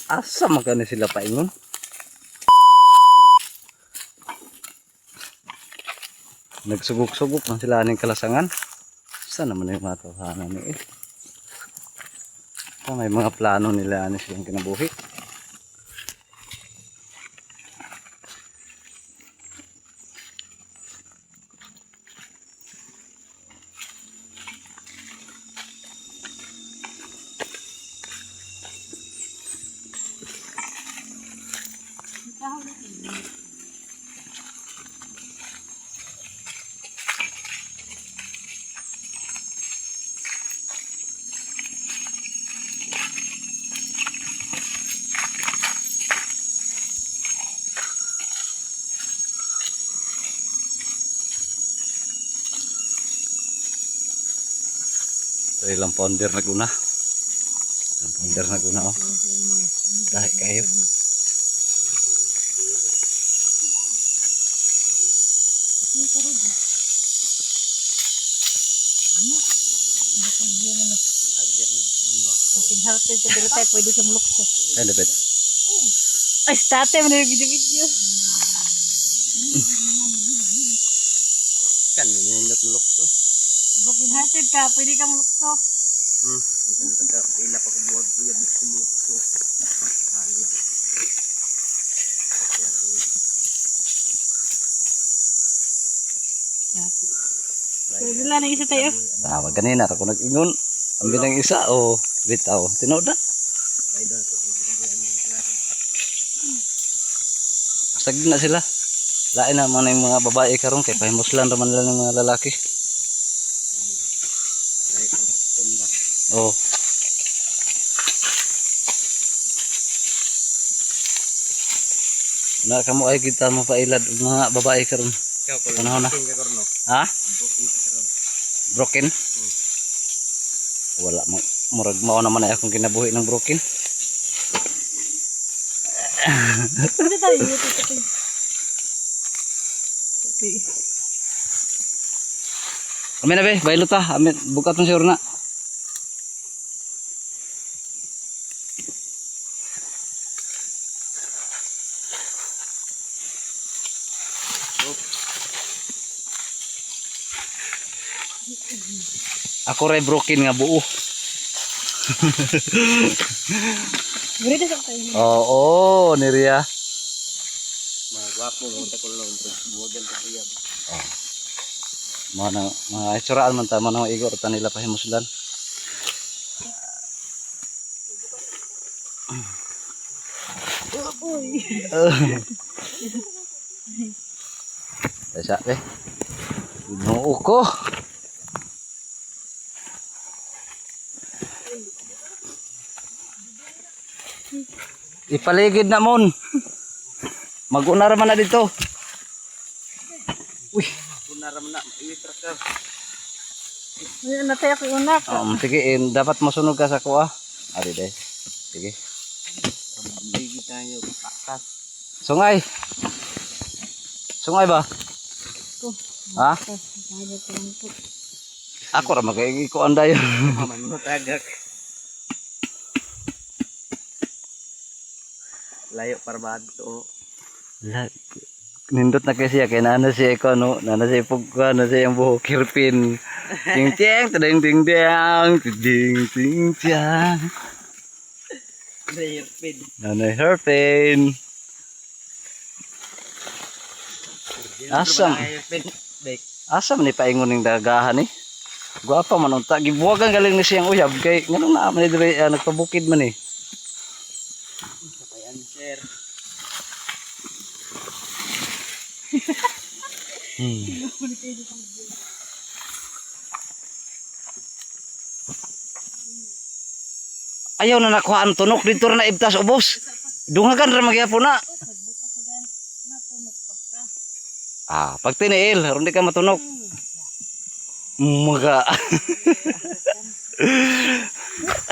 Asa magkano sila paingon? Nagsugok-sugok man sila aning kalasangan. Saan naman yung mga tawhanan ni eh? May mga plano nila ano silang kinabuhi. Ito ilang pounder na guna. Ilang pounder na guna oh. Dahil kayo. Kinharapin ka dito tayo, pwede sa mulukso. Ay, dapat. Ay, state mo na yung video-video. Kan, minindot mulok to. Broken hearted ka, pwede ka mulukso. Minsan ka, ila pa kumuwag ko yan, kumulok to. Pwede lang na isa tayo. Tawag kanina, ako nag-ingon. Ang binang isa, o, bitaw. Tinood na. Sagdi na sila. Lain naman yung mga babae karon kay pahimuslan naman lang ng mga lalaki. Oh. Na kamo ay kita mo pailad mga babae karon. Ano na? Ha? Broken? Wala mo. Murag mao naman ay akong kinabuhi ng broken. Pwede tayo. Okay. Amin na be, baylo ta. Amin, bukat ng siya na. Ako ray broken nga buo. Gurita sa tayo. Oo, Niria. Mga gwapo ng takulong buwagan sa iyab. Oh. Mga itsuraan man ta, mga igor ta nila pahimuslan. Uy. Dasa be. Noo ko. Ipaligid na mon. Mag-una raman na dito. Uy, Una ra man na iitra ka. Ano tayo kay unak? sige, dapat masunog ka sa kuha. Ari day. Sige. Bigi tayo pakas. Sungay. Sungay ba? Ha? Ako ra magigiko anday. Maman mo tagak. Layo para bato. Nindot na kasi kaya nana siya ko no, nana siya pugka, nana siya yung buhok kirpin. Ting ting ting ting ting ting ting ting. Layerpin. Nana herpin. Asam. Dek. Asam ni paingon ning dagahan ni. Guwapa man unta gibuwagan galing ni siyang uyab kay nganong naa man dire nagpabukid man ni. Sapay answer. Ayaw na nakuha ang tunok dito na ibtas ubos. Dungagan ra magyapon na. Pag tiniil, ron di ka matunok. Mga.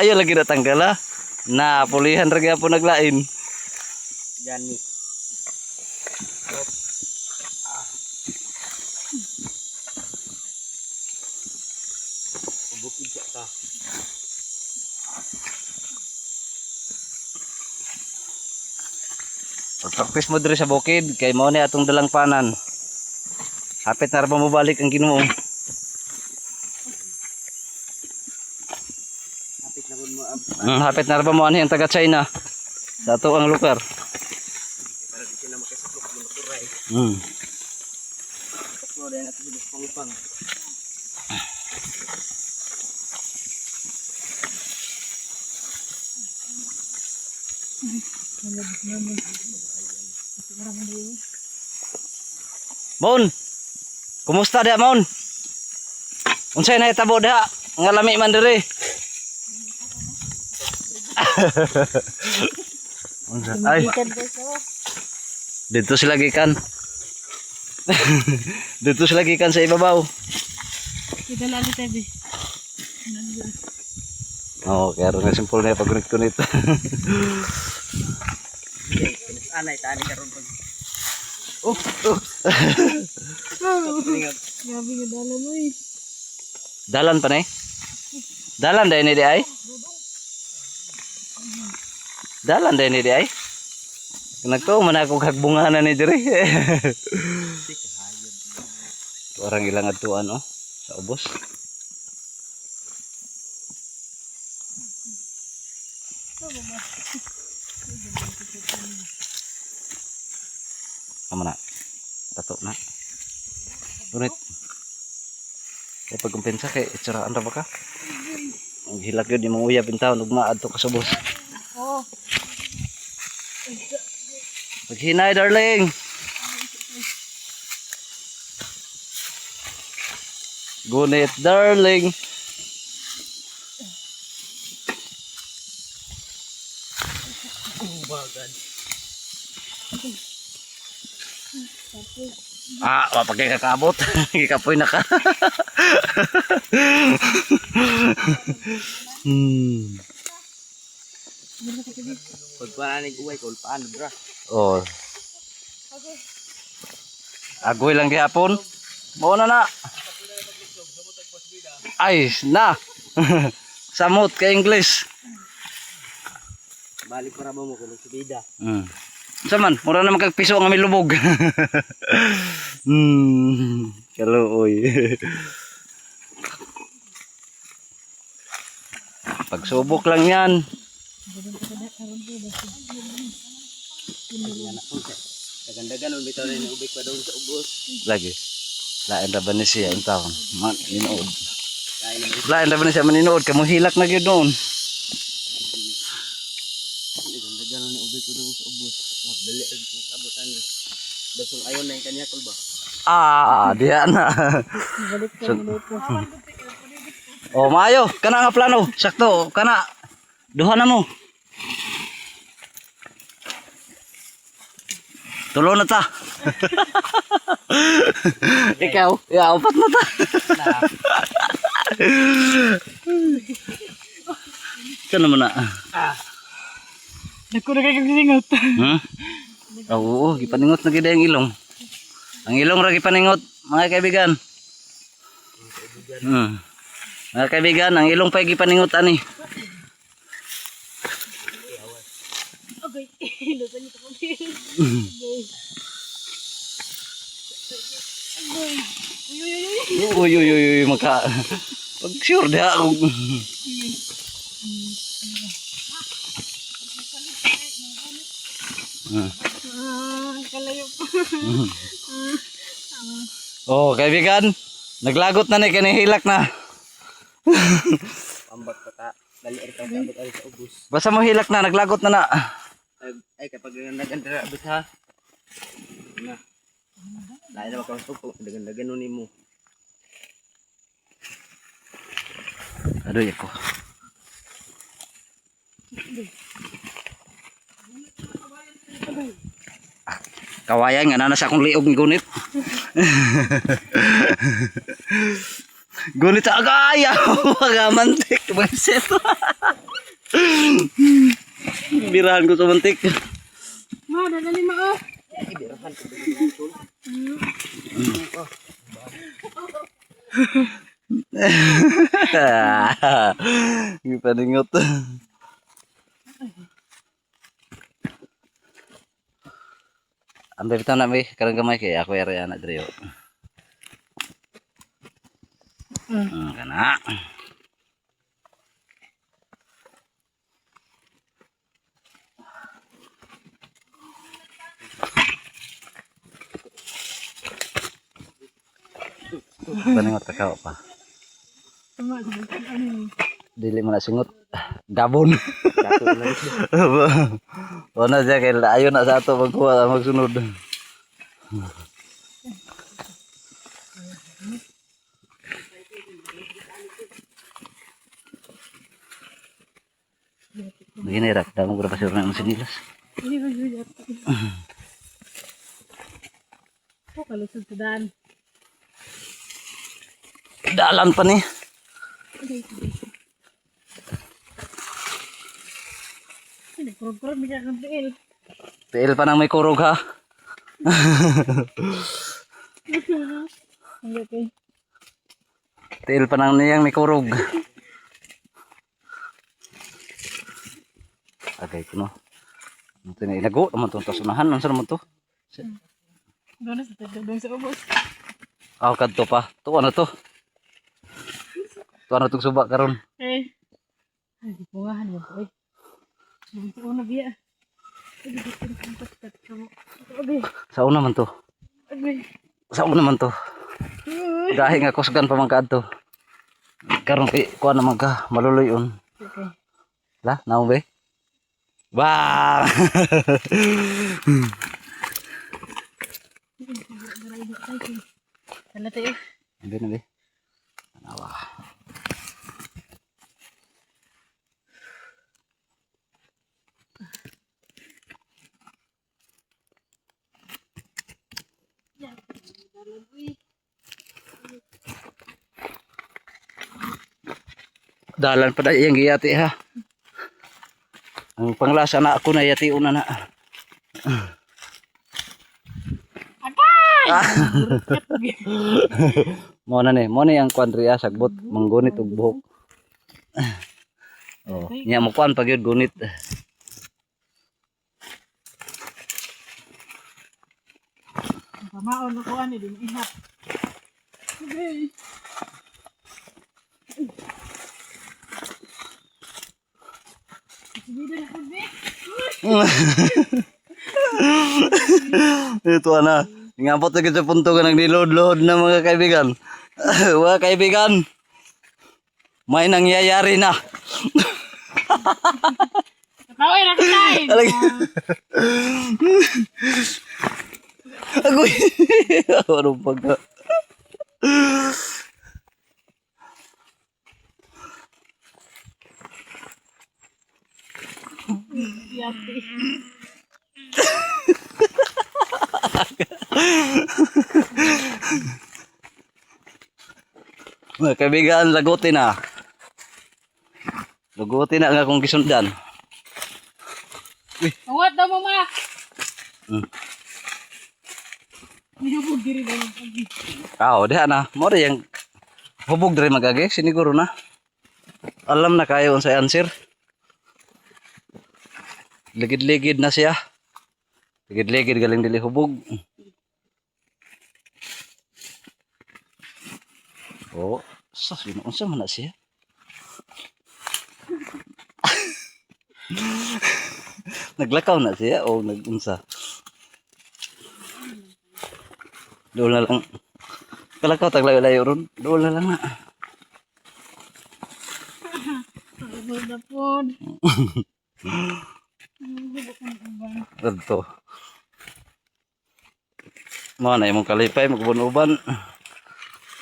Ayaw lagi natanggal ha. Na pulihan ra gyapon naglain. Gani. Bukid siya ta. Practice mo diri sa bukid kay mao ni atong dalang panan. Hapit na ra ba mo balik ang Ginoo. Hapit na mo ab. Hapit na ra ba mo ani ang taga China sa ato ang lugar. Para di sila makasaplok mo kuray. Tuklo din ato sa pangupang. Mon. Kumusta dia Mon? Unsay nahitabo diha? Nga lami man diri. Ay, Ikan ko sa. dito sila gikan. Dito sila gikan sa ibabaw. Kita lagi tabi. Oh, kaya ron nga simple na pag-connect-connect. Anay tani karon pag. Oh. Grabe nga dalan mo eh. Dalan pa na eh. Dalan dahil ni di ay. Dalan dahil ni di ay. Nagtuo man ako kagbunganan ni diri. Orang ilang adtuan oh sa ubos. Tama na. Tato na. Tunit. Kaya pagkumpensa kay itsaraan ra ba ka? Ang hilak yun yung mga uyab yung taon. Ugmaad to ka sa bus. Oh. Maghinay darling. Gunit darling. Ubagan. Wapagay kakabot. Kikapoy na ka. Pag pananig uway ko paano bra. Oh. Agoy lang gihapon. Mao na na. Ay, na. Samot ka English. Balik para ba mo kuno sa bida. Saman, mura naman kag piso ang milubog. Kaluoy. Pagsubok lang yan. Dagan-dagan ulit bitaw rin ubik pa doon sa ubos. Lagi. Lain ra ba ni siya ang taon? Maninood. Kain naman. Lain ra ba ni siya maninood? Kamuhilak na gyud noon. Dagan-dagan ulit ubik pa doon sa ubos. Dali ang abutan ni. Dasong ayon na yung kanya kulba. Diya na. Balik ko dito. Oh, maayo. Kana nga plano. Sakto. Kana. Duha na mo. Tulo na ta. Ikaw. Apat na ta. Kana mo na. Dako na kay kasingot. Oo, gipaningot na gid ang ilong. Ang ilong ra gipaningot, mga kaibigan. Mga kaibigan, ang ilong pa gipaningot ani. Okay. Lutan niyo ko. Uy, maka. Pag sure da ako. Kalayo pa. Oh, kaibigan, naglagot na ni kanihilak na. Ambak pa ta. Dali rin kang abot ay sa ubos. Basta mo hilak na, naglagot na na. Ay kapag nagandara abot ha. Na. Lain na makasupok. Dagan-dagan nun mo. Aduh ako. Kawayan nga na sa akong liog ng gunit. Gunit sa agaya. Mga mantik. Mga birahan ko sa mantik. Ma, dadali mo oh. Ibirahan ko dito. Gipaningot. Ang bibitaw na may karang gamay kay ako area na diri. Kana. Paningot ka kao pa. Tama, ano. Dili mo na singot. Gabon. Kato na ito. Wala siya kay ayo na sa ato magkuha magsunod. Begini rak, damo berapa sih orang sinilas. Hindi ko yun yata. Oh, kalusog sa daan. Dalan pa nih. Hindi, kurog-kurog, hindi ka kang tiil. Tiil pa nang may kurog ha. Hindi, okay. Tiil pa nang niyang may kurog. Agay ko no. Ito na inago naman itong tasunahan. Ano naman to? Doon na sa tagal, doon sa ubos. Ako kadto pa. Ito ano to? Ito ano itong suba karon. Eh. Ay, di ko nga, ano po eh. Ito ko na biya. Ay, di ko na kat ka mo. Agay, Sa una man to. agay. Sa una man to. Dahil nga kusgan pa man kadto. Karon kay kuha naman ka maluloyon. Okay. La, naong be? Bang! Kala tayo. Hindi na be. Anawa. Dalan pa na iyang giyati ha. Ang panglasa na ako na yati una na. Mo na ni, mo ni ang kwadriya sagbot manggunit og buhok. Oh, nya mo kuan pag yun gunit. Pamaon ako ani din ihap. Okay. Sige na ako be. Ito na. Ngapot na sa punto ka nagniload-load na mga kaibigan. Mga kaibigan. May nangyayari na. Nakawin ako tayo. Alag. Agoy. Anong pagka. Yati. Mga kaibigan, lagutin na. Lagutin na nga kung gisundan. Awat daw mo ma. Hmm. Hubog diri daw mo pagi. Diha na. Mo rin yung hubog diri magagi. Siniguro na. Alam na kayo sa answer. Ligid-ligid na siya. Ligid-ligid galing dili hubog. Oh, sus, unsa man na siya? Naglakaw na siya o nagunsa? Doon na lang. Kalakaw taglayo-layo ron. Doon na lang na. Hubog na po. Ito. Mga na imong kalipay, magbunuban.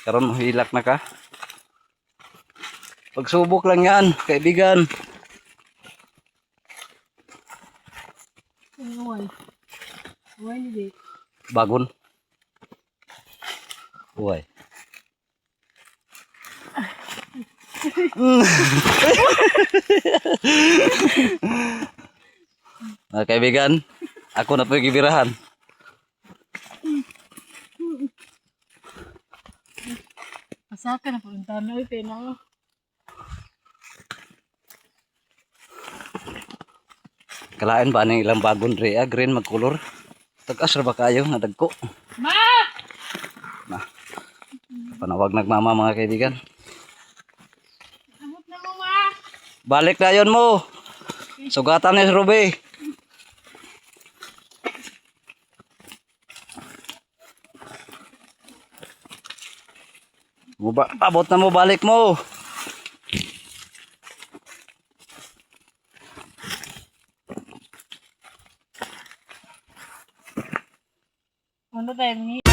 Karon hilak na ka. Pagsubok lang yan, kaibigan. Away. Away ni di. Bagon. Uy. Kaibigan, ako na po yung gibirahan. Pasaka na po ang tanay pena. Kalain ba ng ilang bagon dre, green magkulor? Tag-asra ba kayo nga dagko? Ma! Na. Panawag nagmama mga kaibigan. Amot na mo, ma! Balik na yun mo. Sugatan ni Ruby. Abot na mo, balik mo. Ano tayo,